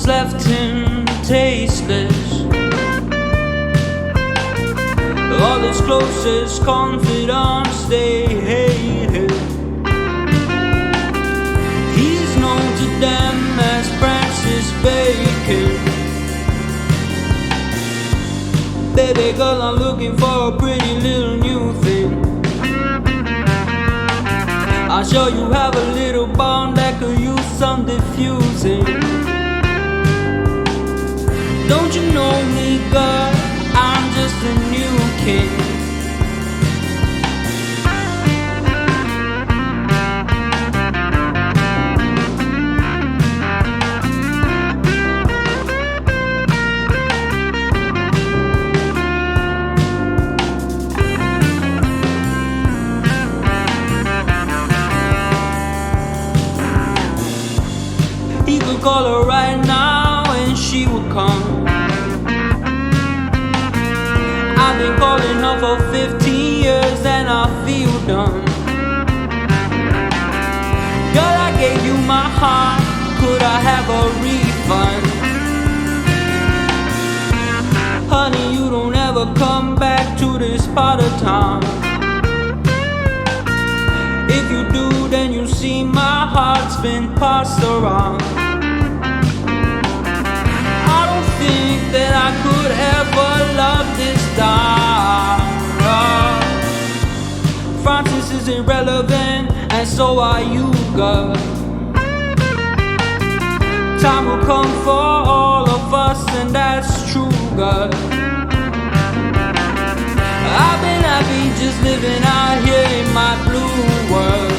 has left him tasteless. All his closest confidants, they hate him. He's known to them as Francis Bacon. Baby girl, I'm looking for a pretty little new thing. I'm sure you have a little bomb that could use some diffusing. Don't you know me, girl? I'm just a new king. He could call her right now and she would come. I've been calling her for 15 years and I feel dumb. Girl, I gave you my heart, could I have a refund? Honey, you don't ever come back to this part of town. If you do, then you see my heart's been passed around. I don't think that I could ever love this down. Francis is irrelevant, and so are you, girl. Time will come for all of us, and that's true, girl. I've been happy just living out here in my blue world.